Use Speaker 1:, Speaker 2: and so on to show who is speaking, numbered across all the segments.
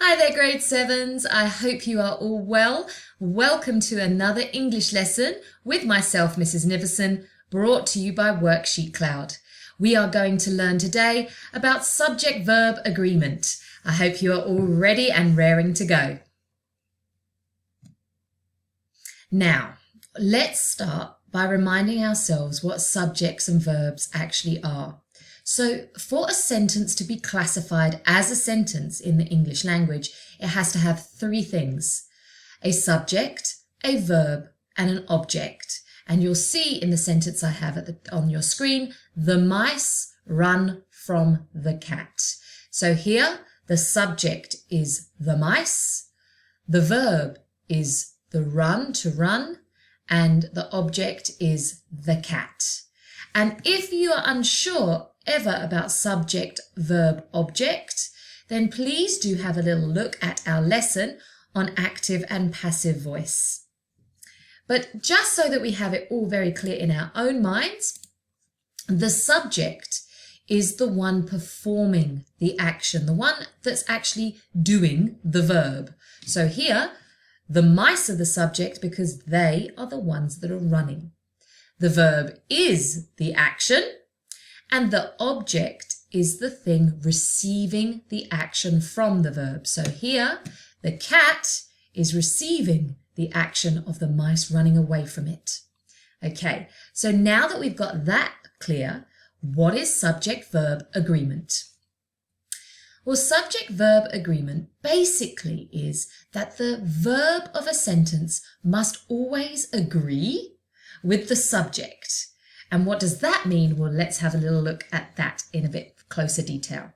Speaker 1: Hi there, grade 7s. I hope you are all well. Welcome to another English lesson with myself, Mrs. Niverson, brought to you by WorksheetCloud. We are going to learn today about Subject Verb Agreement. I hope you are all ready and raring to go. Now, let's start by reminding ourselves what subjects and verbs actually are. So for a sentence to be classified as a sentence in the English language, it has to have three things: a subject, a verb, and an object. And you'll see in the sentence I have on your screen, the mice run from the cat. So here, the subject is the mice, the verb is the run, to run, and the object is the cat. And if you are unsure ever about subject, verb, object, then please do have a little look at our lesson on active and passive voice. But just so that we have it all very clear in our own minds, the subject is the one performing the action, the one that's actually doing the verb. So here, the mice are the subject because they are the ones that are running. The verb is the action, and the object is the thing receiving the action from the verb. So here, the cat is receiving the action of the mice running away from it. Okay, so now that we've got that clear, what is subject-verb agreement? Well, subject-verb agreement basically is that the verb of a sentence must always agree with the subject. And what does that mean? Well, let's have a little look at that in a bit closer detail.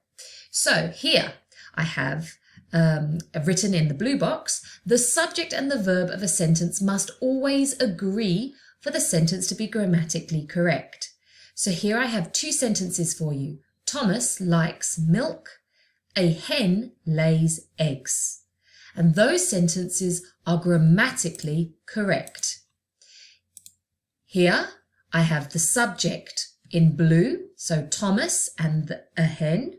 Speaker 1: So here I have written in the blue box, the subject and the verb of a sentence must always agree for the sentence to be grammatically correct. So here I have two sentences for you. Thomas likes milk. A hen lays eggs. And those sentences are grammatically correct. Here I have the subject in blue, so Thomas and a hen,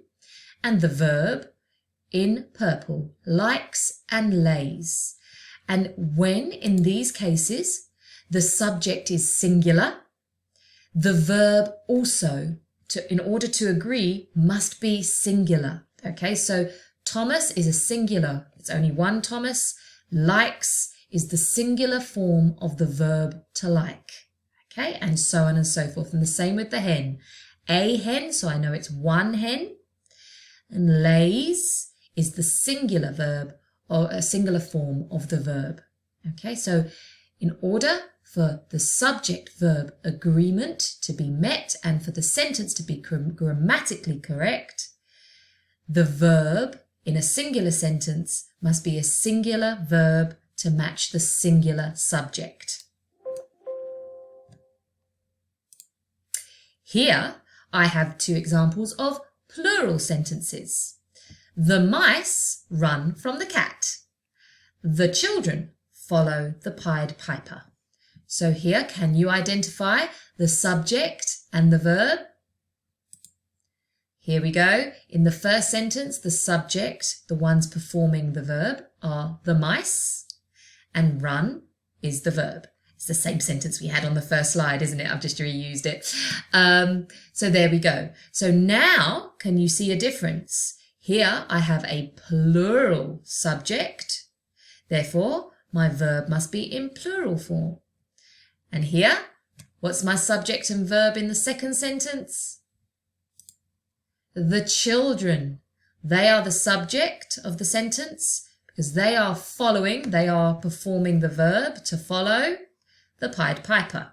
Speaker 1: and the verb in purple, likes and lays. And when in these cases the subject is singular, the verb also, in order to agree, must be singular. Okay, so Thomas is a singular, it's only one Thomas. Likes is the singular form of the verb to like. Okay, and so on and so forth. And the same with the hen. A hen, so I know it's one hen. And lays is the singular verb or a singular form of the verb. Okay, so in order for the subject-verb agreement to be met and for the sentence to be grammatically correct, the verb in a singular sentence must be a singular verb to match the singular subject. Here I have two examples of plural sentences. The mice run from the cat. The children follow the Pied Piper. So here, can you identify the subject and the verb? Here we go. In the first sentence, the subject, the ones performing the verb, are the mice, and run is the verb. It's the same sentence we had on the first slide, isn't it? I've just reused it. So there we go. So now, can you see a difference? Here I have a plural subject. Therefore, my verb must be in plural form. And here, what's my subject and verb in the second sentence? The children. They are the subject of the sentence because they are performing the verb to follow the Pied Piper,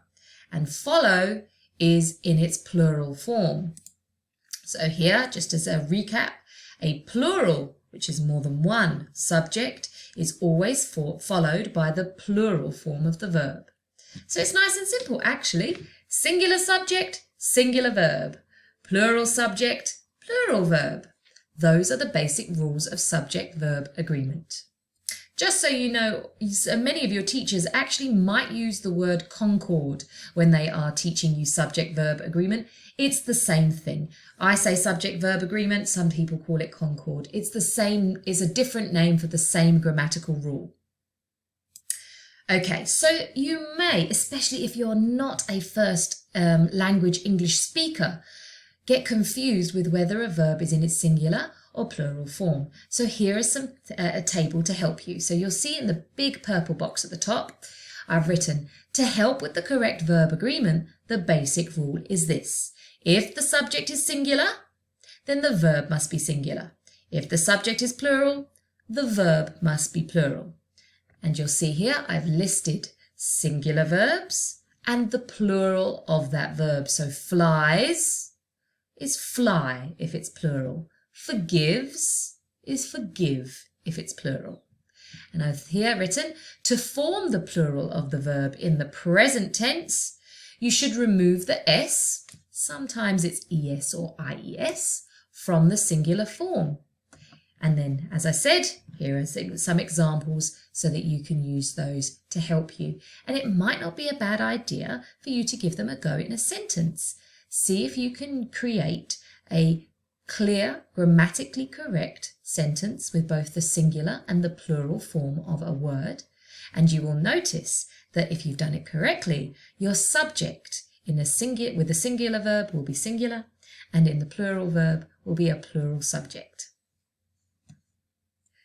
Speaker 1: and follow is in its plural form. So here, just as a recap, a plural, which is more than one subject, is always followed by the plural form of the verb. So it's nice and simple, actually. Singular subject, singular verb. Plural subject, plural verb. Those are the basic rules of subject-verb agreement. Just so you know, many of your teachers actually might use the word concord when they are teaching you subject-verb agreement. It's the same thing. I say subject-verb agreement, some people call it concord. It's the same, it's a different name for the same grammatical rule. Okay, so you may, especially if you're not a first language English speaker, get confused with whether a verb is in its singular or plural form. So here is a table to help you. So you'll see in the big purple box at the top, I've written, to help with the correct verb agreement, the basic rule is this. If the subject is singular, then the verb must be singular. If the subject is plural, the verb must be plural. And you'll see here I've listed singular verbs and the plural of that verb. So flies is fly if it's plural. Forgives is forgive if it's plural. And I've here written, to form the plural of the verb in the present tense, you should remove the S, sometimes it's ES or IES, from the singular form. And then, as I said, here are some examples so that you can use those to help you. And it might not be a bad idea for you to give them a go in a sentence. See if you can create a clear, grammatically correct sentence with both the singular and the plural form of a word. And you will notice that if you've done it correctly, your subject with the singular verb will be singular, and in the plural verb will be a plural subject.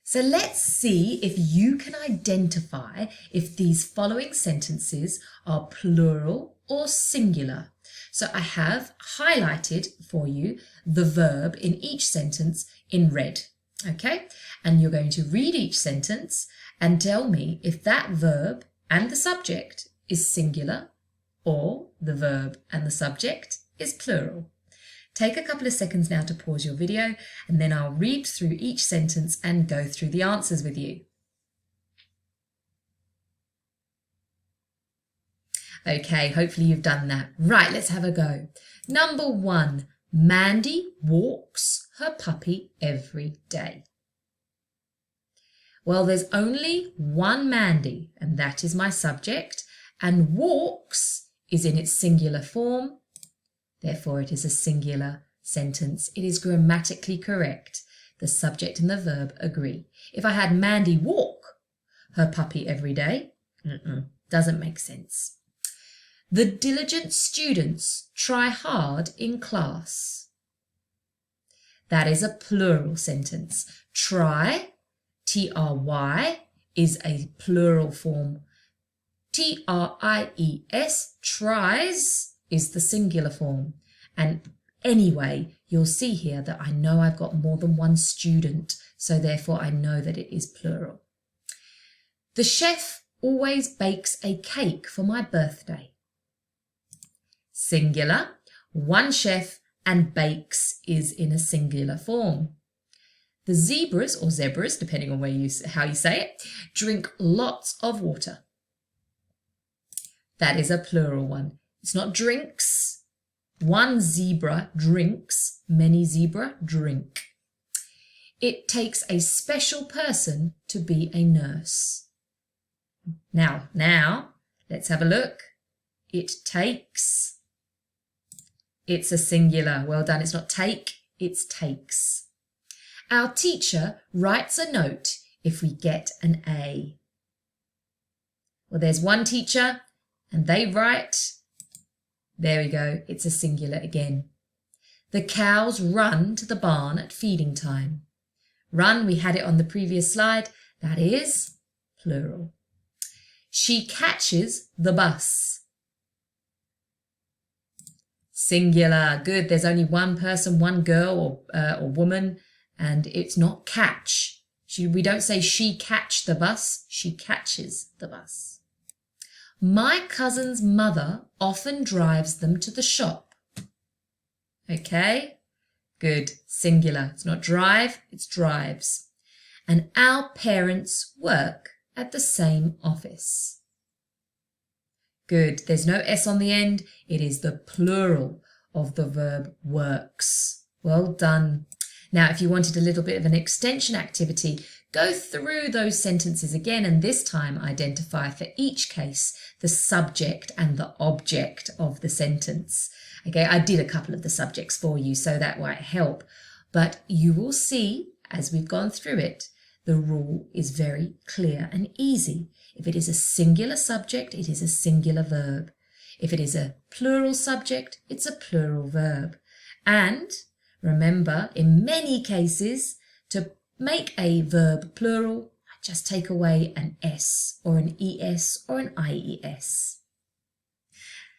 Speaker 1: So let's see if you can identify if these following sentences are plural or singular. So I have highlighted for you the verb in each sentence in red, okay? And you're going to read each sentence and tell me if that verb and the subject is singular or the verb and the subject is plural. Take a couple of seconds now to pause your video, and then I'll read through each sentence and go through the answers with you. Okay, hopefully you've done that. Right, let's have a go. Number 1, Mandy walks her puppy every day. Well, there's only one Mandy, and that is my subject, and walks is in its singular form. Therefore, it is a singular sentence. It is grammatically correct. The subject and the verb agree. If I had Mandy walk her puppy every day, doesn't make sense. The diligent students try hard in class. That is a plural sentence. Try, T-R-Y, is a plural form. T-R-I-E-S, tries, is the singular form. And anyway, you'll see here that I know I've got more than one student, so therefore I know that it is plural. The chef always bakes a cake for my birthday. Singular, one chef, and bakes is in a singular form. The zebras, or zebras, depending on how you say it, drink lots of water. That is a plural one. It's not drinks. One zebra drinks, many zebra drink. It takes a special person to be a nurse. Now, let's have a look. It takes. It's a singular. Well done. It's not take, it's takes. Our teacher writes a note if we get an A. Well, there's one teacher and they write. There we go. It's a singular again. The cows run to the barn at feeding time. Run, we had it on the previous slide. That is plural. She catches the bus. Singular. Good. There's only one person, one girl or woman, and it's not catch. We don't say she catch the bus. She catches the bus. My cousin's mother often drives them to the shop. Okay, good, singular. It's not drive, it's drives. And our parents work at the same office. Good, there's no S on the end. It is the plural of the verb works. Well done. Now, if you wanted a little bit of an extension activity, go through those sentences again and this time identify for each case the subject and the object of the sentence. Okay, I did a couple of the subjects for you, so that might help. But you will see, as we've gone through it, the rule is very clear and easy. If it is a singular subject, it is a singular verb. If it is a plural subject, it's a plural verb. And remember, in many cases, to make a verb plural, just take away an S or an ES or an IES.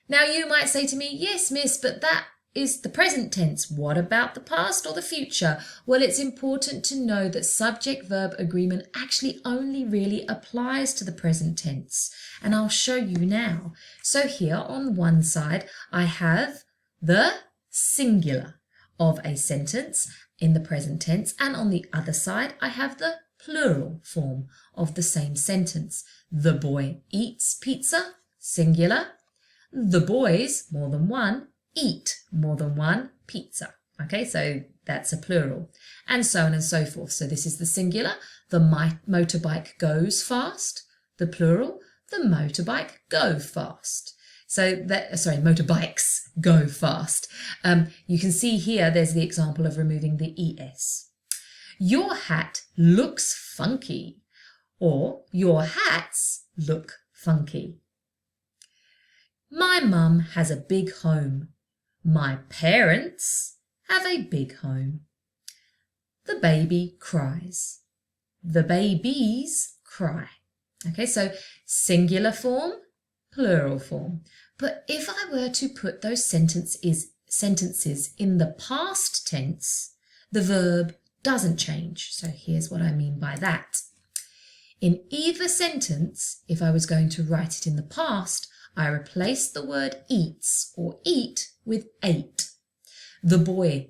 Speaker 1: Now you might say to me, yes, miss, but that is the present tense. What about the past or the future? Well, it's important to know that subject-verb agreement actually only really applies to the present tense. And I'll show you now. So here on one side, I have the singular of a sentence in the present tense. And on the other side, I have the plural form of the same sentence. The boy eats pizza, singular. The boys, more than one, eat more than one pizza. Okay, so that's a plural. And so on and so forth. So this is the singular. The motorbike goes fast. The plural, the motorbike go fast. So that, motorbikes go fast. You can see here, there's the example of removing the ES. Your hat looks funky, or your hats look funky. My mum has a big home. My parents have a big home. The baby cries. The babies cry. Okay, so singular form, plural form. But if I were to put those sentences in the past tense, the verb doesn't change. So here's what I mean by that. In either sentence, if I was going to write it in the past, I replace the word eats or eat with ate. The boy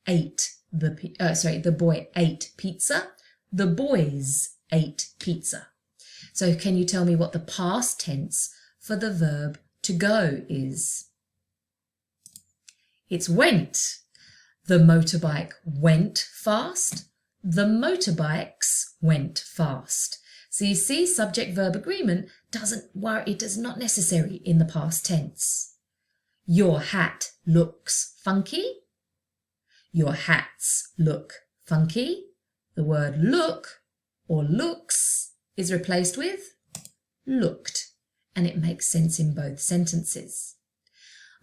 Speaker 1: ate the boy ate pizza. The boys ate pizza. So can you tell me what the past tense for the verb to go is? It's went. The motorbike went fast. The motorbikes went fast. So you see, subject-verb agreement it is not necessary in the past tense. Your hat looks funky. Your hats look funky. The word look or looks is replaced with looked, and it makes sense in both sentences.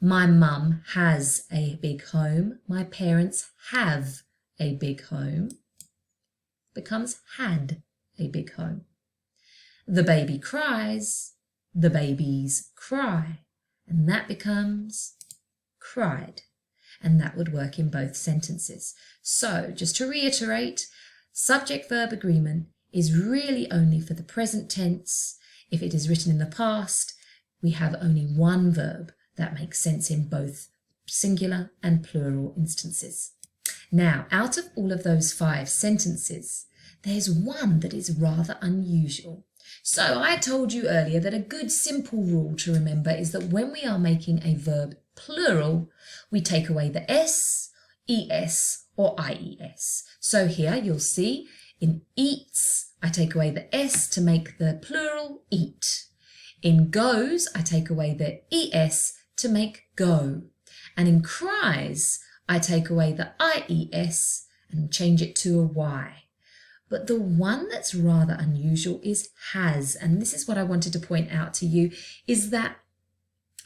Speaker 1: My mum has a big home. My parents have a big home. Becomes had a big home. The baby cries, the babies cry, and that becomes cried. And that would work in both sentences. So just to reiterate, subject-verb agreement is really only for the present tense. If it is written in the past, we have only one verb that makes sense in both singular and plural instances. Now, out of all of those 5 sentences, there's one that is rather unusual. So I told you earlier that a good simple rule to remember is that when we are making a verb plural, we take away the S, ES or IES. So here you'll see in eats, I take away the S to make the plural eat. In goes, I take away the ES to make go. And in cries, I take away the IES and change it to a Y. But the one that's rather unusual is has, and this is what I wanted to point out to you, is that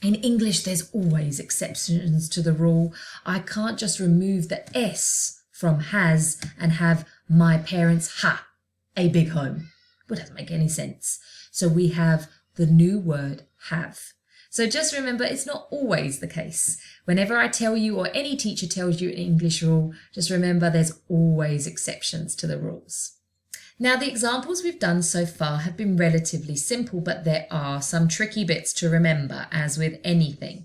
Speaker 1: in English there's always exceptions to the rule. I can't just remove the S from has and have my parents a big home. It doesn't make any sense. So we have the new word have. So just remember, it's not always the case. Whenever I tell you or any teacher tells you an English rule, just remember there's always exceptions to the rules. Now, the examples we've done so far have been relatively simple, but there are some tricky bits to remember, as with anything.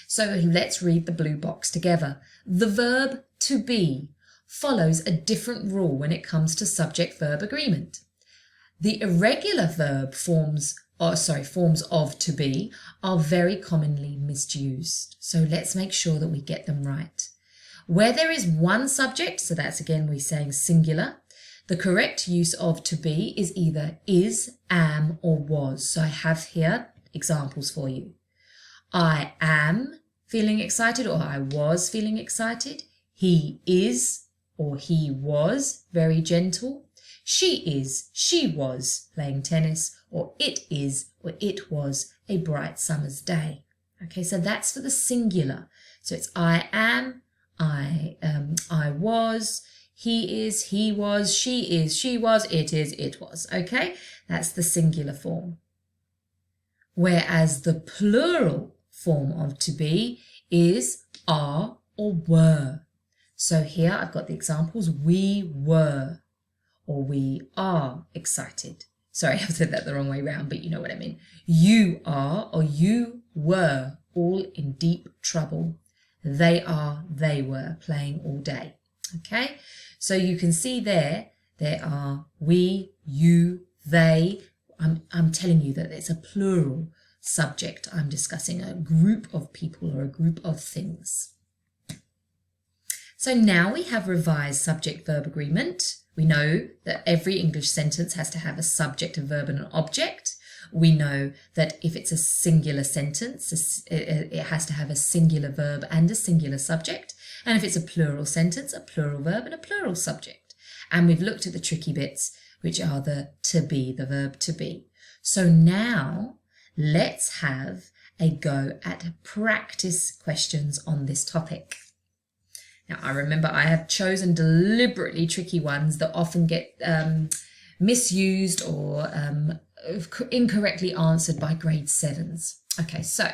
Speaker 1: So let's read the blue box together. The verb to be follows a different rule when it comes to subject-verb agreement. The irregular verb forms of to be are very commonly misused. So let's make sure that we get them right. Where there is one subject, so that's again we're saying singular, The correct use of to be is either is, am, or was. So I have here examples for you. I am feeling excited, or I was feeling excited. He is, or he was, very gentle. She is, she was playing tennis, or it is, or it was a bright summer's day. Okay, so that's for the singular. So it's I am, I was, he is, he was, she is, she was, it is, it was. Okay, that's the singular form. Whereas the plural form of to be is are or were. So here I've got the examples. We were, or we are excited. Sorry, I've said that the wrong way round, but you know what I mean. You are, or you were, all in deep trouble. They are, they were, playing all day. Okay, so you can see there are we, you, they. I'm telling you that it's a plural subject. I'm discussing a group of people or a group of things. So now we have revised subject-verb agreement. We know that every English sentence has to have a subject, a verb, and an object. We know that if it's a singular sentence, it has to have a singular verb and a singular subject. And if it's a plural sentence, a plural verb and a plural subject. And we've looked at the tricky bits, which are the to be, the verb to be. So now let's have a go at practice questions on this topic. Now, I remember I have chosen deliberately tricky ones that often get misused or incorrectly answered by grade 7s. Okay, so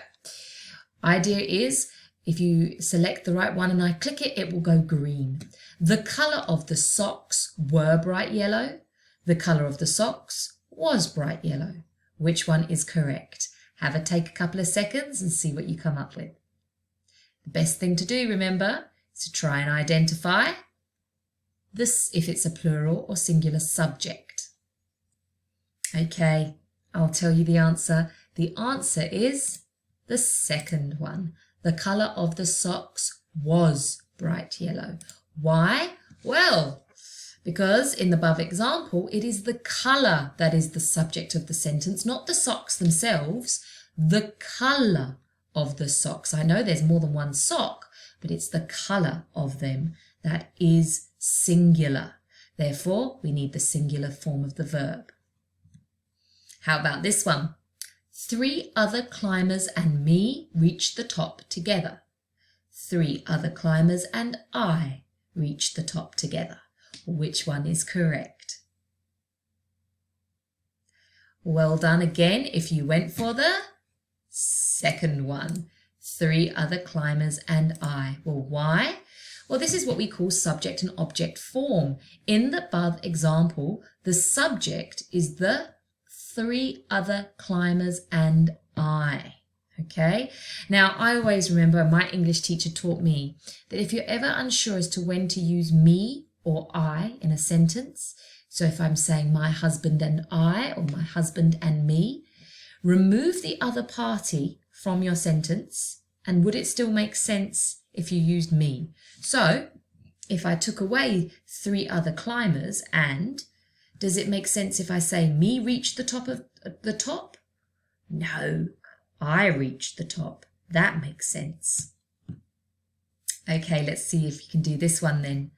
Speaker 1: idea is if you select the right one and I click it, it will go green. The colour of the socks were bright yellow. The colour of the socks was bright yellow. Which one is correct? Take a couple of seconds and see what you come up with. The best thing to do, remember, is to try and identify this if it's a plural or singular subject. Okay, I'll tell you the answer. The answer is the second one. The colour of the socks was bright yellow. Why? Well, because in the above example, it is the colour that is the subject of the sentence, not the socks themselves, the colour of the socks. I know there's more than one sock, but it's the colour of them that is singular. Therefore, we need the singular form of the verb. How about this one? 3 other climbers and me reached the top together. 3 other climbers and I reached the top together. Which one is correct? Well done again if you went for the second one. 3 other climbers and I. Well, why? Well, this is what we call subject and object form. In the above example, the subject is the 3 other climbers and I. Okay, now I always remember my English teacher taught me that if you're ever unsure as to when to use me or I in a sentence, so if I'm saying my husband and I or my husband and me, remove the other party from your sentence and would it still make sense if you used me? So if I took away 3 other climbers and, does it make sense if I say me reached the top of the top? No, I reached the top. That makes sense. Okay, let's see if you can do this one then.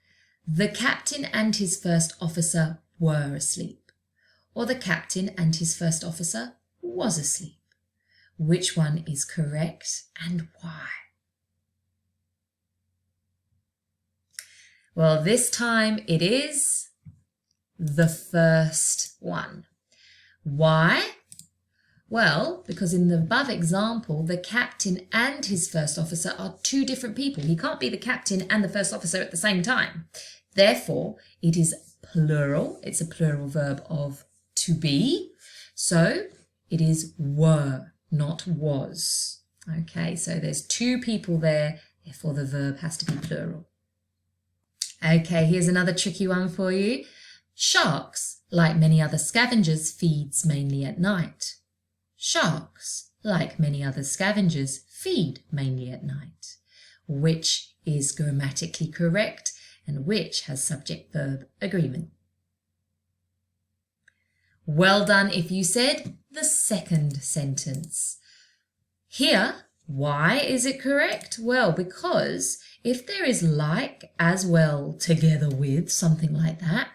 Speaker 1: The captain and his first officer were asleep, or the captain and his first officer was asleep. Which one is correct and why? Well, this time it is the first one. Why? Well, because in the above example, the captain and his first officer are 2 different people. He can't be the captain and the first officer at the same time. Therefore, it is plural. It's a plural verb of to be. So it is were, not was. Okay, so there's 2 people there. Therefore, the verb has to be plural. Okay, here's another tricky one for you. Sharks, like many other scavengers, feeds mainly at night. Sharks, like many other scavengers, feed mainly at night. Which is grammatically correct and which has subject-verb agreement? Well done if you said the second sentence. Here, why is it correct? Well, because if there is like, as well, together with, something like that,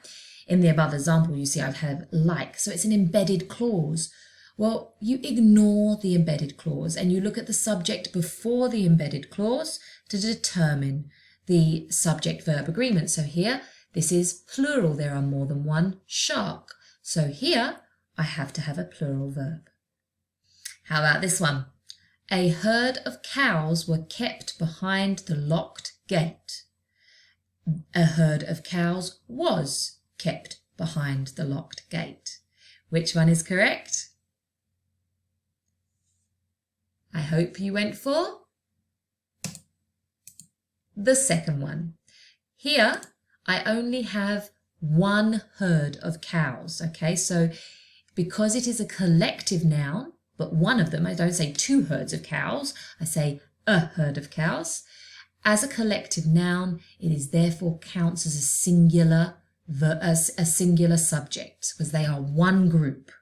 Speaker 1: in the above example, you see I have like, so it's an embedded clause. Well, you ignore the embedded clause and you look at the subject before the embedded clause to determine the subject verb agreement. So here, this is plural. There are more than one shark. So here, I have to have a plural verb. How about this one? A herd of cows were kept behind the locked gate. A herd of cows was kept behind the locked gate. Which one is correct? I hope you went for the second one. Here, I only have one herd of cows, okay? So because it is a collective noun, but one of them, I don't say two herds of cows, I say a herd of cows. As a collective noun, it is therefore counts as a singular subject because they are one group.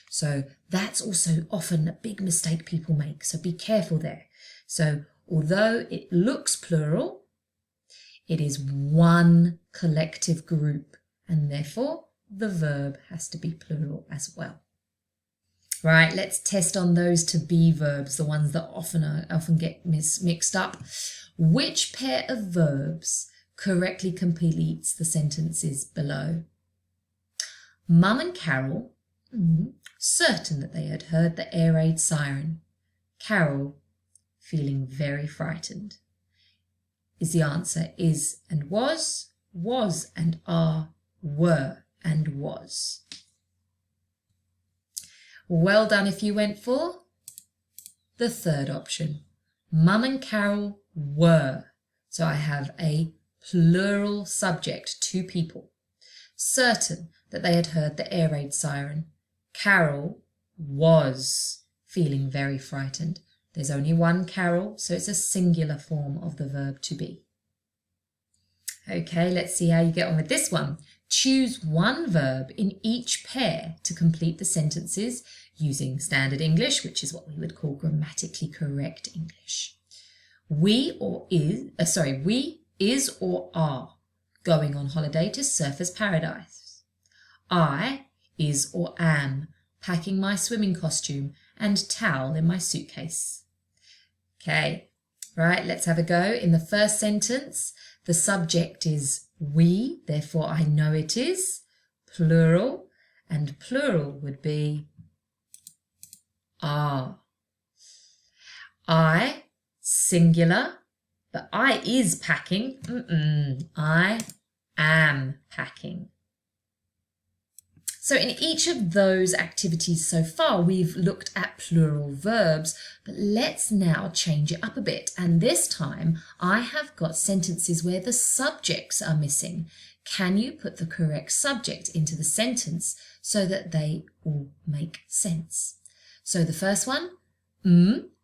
Speaker 1: So that's also often a big mistake people make, so be careful there. So although it looks plural, it is one collective group and therefore the verb has to be plural as well. Right, let's test on those to be verbs, the ones that often get mixed up. Which pair of verbs correctly completes the sentences below? Mum and Carol, certain that they had heard the air raid siren. Carol, feeling very frightened. Is the answer is and was and are, were and was. Well done if you went for the third option. Mum and Carol were. So I have a plural subject, two people. Certain that they had heard the air raid siren. Carol was feeling very frightened. There's only one Carol, so it's a singular form of the verb to be. Okay, let's see how you get on with this one. Choose one verb in each pair to complete the sentences using standard English, which is what we would call grammatically correct English. We is or are going on holiday to Surfers Paradise. I is or am packing my swimming costume and towel in my suitcase. Okay, right, let's have a go. In the first sentence, the subject is we, therefore I know it is plural, and plural would be are. I, singular, but I is packing. I am packing. So in each of those activities so far, we've looked at plural verbs, but let's now change it up a bit. And this time I have got sentences where the subjects are missing. Can you put the correct subject into the sentence so that they all make sense? So the first one,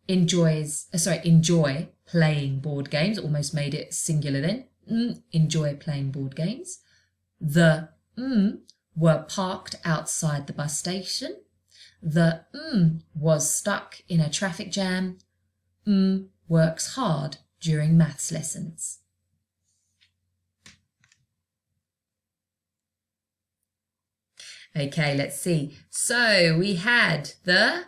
Speaker 1: enjoy playing board games. Almost made it singular then. Enjoy playing board games. The were parked outside the bus station. The was stuck in a traffic jam. Works hard during maths lessons. Okay, let's see. So we had the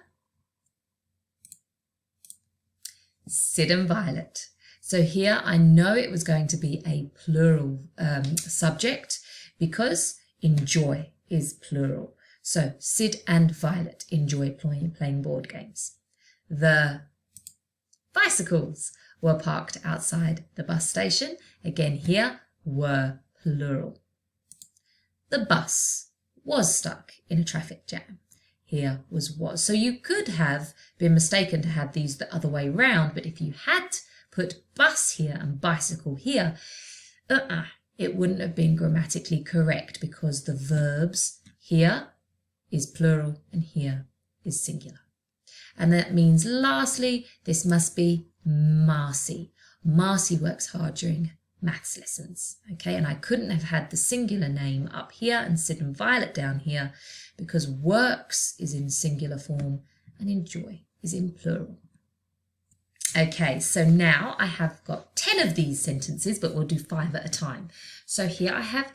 Speaker 1: Sid and Violet. So here I know it was going to be a plural subject because enjoy is plural. So Sid and Violet enjoy playing board games. The bicycles were parked outside the bus station. Again here were plural. The bus was stuck in a traffic jam. Here was. So you could have been mistaken to have these the other way round, but if you had put bus here and bicycle here, it wouldn't have been grammatically correct because the verbs here is plural and here is singular. And that means lastly, this must be Marcy. Marcy works hard during maths lessons. Okay, and I couldn't have had the singular name up here and Sid and Violet down here because works is in singular form and enjoy is in plural. Okay, so now I have got 10 of these sentences, but we'll do 5 at a time. So here I have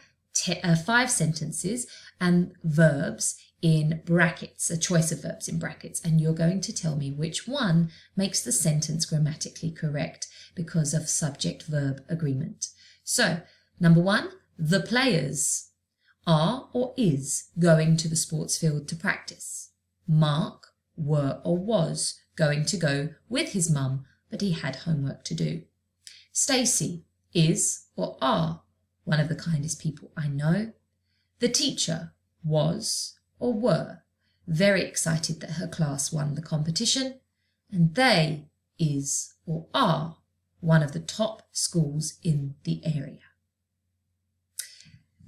Speaker 1: 5 sentences and verbs in brackets, a choice of verbs in brackets, and you're going to tell me which one makes the sentence grammatically correct because of subject-verb agreement. So, number 1, the players are or is going to the sports field to practice. Mark were or was going to go with his mum, but he had homework to do. Stacey is or are one of the kindest people I know. The teacher was or were very excited that her class won the competition, and they is or are one of the top schools in the area.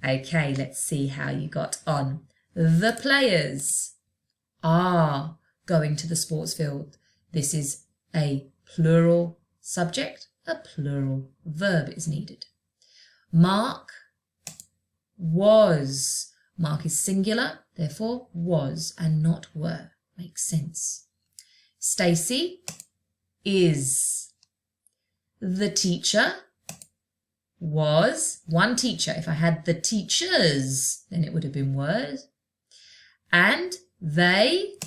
Speaker 1: Okay, let's see how you got on. The players are going to the sports field. This is a plural subject, a plural verb is needed. Mark was. Mark is singular, therefore was and not were. Makes sense. Stacey is. The teacher was. One teacher. If I had the teachers, then it would have been was. And they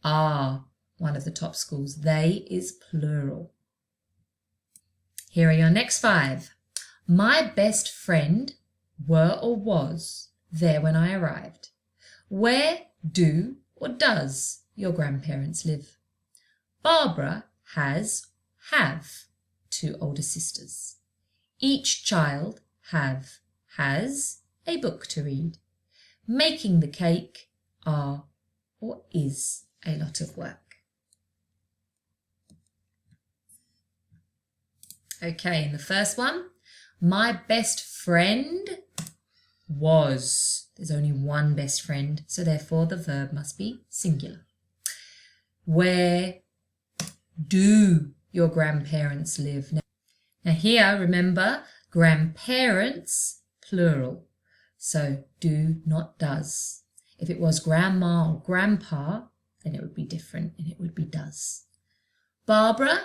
Speaker 1: are one of the top schools. They is plural. Here are your next 5. My best friend were or was there when I arrived. Where do or does your grandparents live? Barbara have 2 older sisters. Each child has a book to read. Making the cake are or is a lot of work. Okay, in the first one, my best friend was. There's only one best friend, so therefore the verb must be singular. Where do your grandparents live? Now here, remember, grandparents, plural. So do, not does. If it was grandma or grandpa, then it would be different and it would be does. Barbara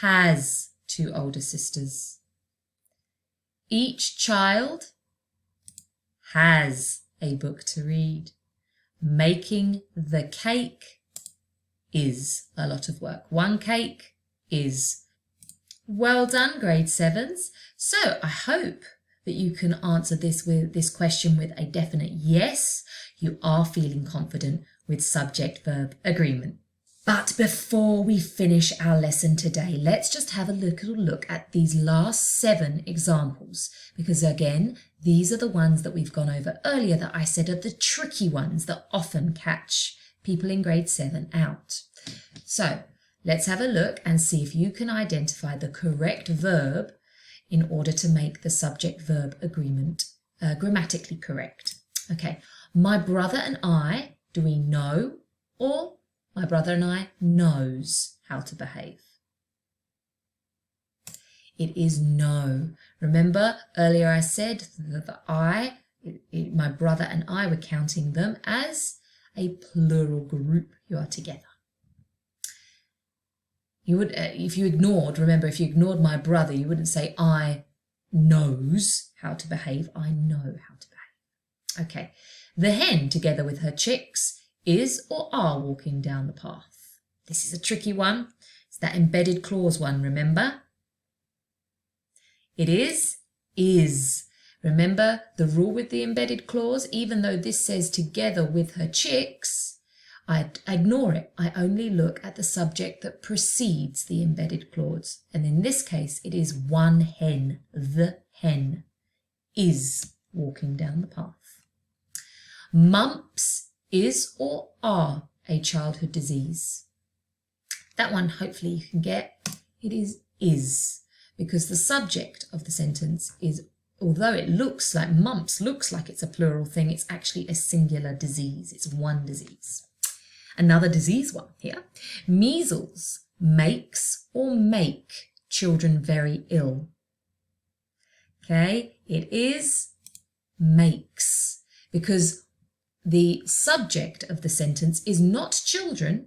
Speaker 1: has 2 older sisters. Each child has a book to read. Making the cake is a lot of work. One cake is. Well done, grade 7s. So I hope that you can answer this question with a definite yes. You are feeling confident with subject-verb agreement. But before we finish our lesson today, let's just have a little look at these last 7 examples, because again, these are the ones that we've gone over earlier that I said are the tricky ones that often catch people in grade 7 out. So let's have a look and see if you can identify the correct verb in order to make the subject-verb agreement grammatically correct. Okay, my brother and I, do we know, or my brother and I knows how to behave? It is know. Remember earlier I said that the my brother and I were counting them as a plural group. You are together. You would, if you ignored my brother, you wouldn't say I knows how to behave. I know how to behave. Okay. The hen, together with her chicks, is or are walking down the path. This is a tricky one. It's that embedded clause one, remember? It is. Remember the rule with the embedded clause? Even though this says together with her chicks, I ignore it. I only look at the subject that precedes the embedded clause. And in this case, it is one hen. The hen is walking down the path. Mumps is or are a childhood disease. That one hopefully you can get. It is because the subject of the sentence is, although it looks like mumps looks like it's a plural thing, it's actually a singular disease. It's one disease. Another disease one here. Measles makes or make children very ill. Okay, it is makes. because the subject of the sentence is not children,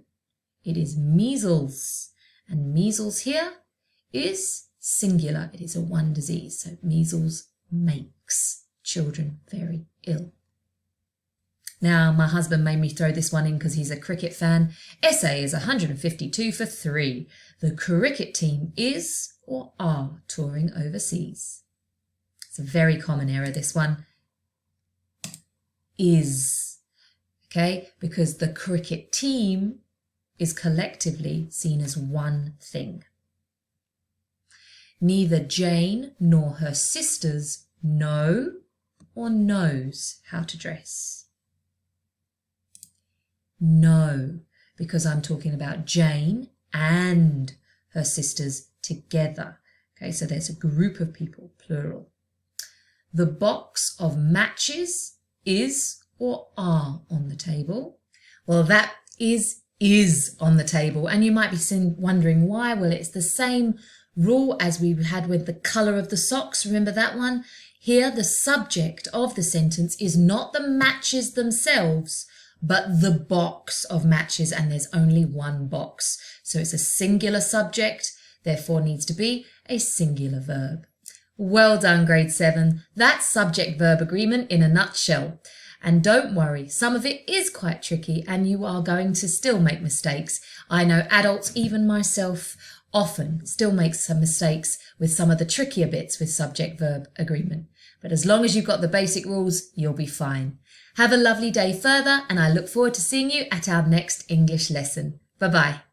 Speaker 1: it is measles. And measles here is singular. It is a one disease. So measles makes children very ill. Now, my husband made me throw this one in because he's a cricket fan. SA is 152 for 3. The cricket team is or are touring overseas. It's a very common error, this one. Is, okay, because the cricket team is collectively seen as one thing. Neither Jane nor her sisters know or knows how to dress. No, because I'm talking about Jane and her sisters together. Okay, so there's a group of people, plural. The box of matches is or are on the table. Well, that is on the table, and you might be wondering why. Well, it's the same rule as we had with the colour of the socks. Remember that one? Here, the subject of the sentence is not the matches themselves, but the box of matches, and there's only one box. So it's a singular subject, therefore needs to be a singular verb. Well done, grade 7. That's subject verb agreement in a nutshell. And don't worry, some of it is quite tricky and you are going to still make mistakes. I know adults, even myself, often still make some mistakes with some of the trickier bits with subject verb agreement. But as long as you've got the basic rules, you'll be fine. Have a lovely day further, and I look forward to seeing you at our next English lesson. Bye-bye.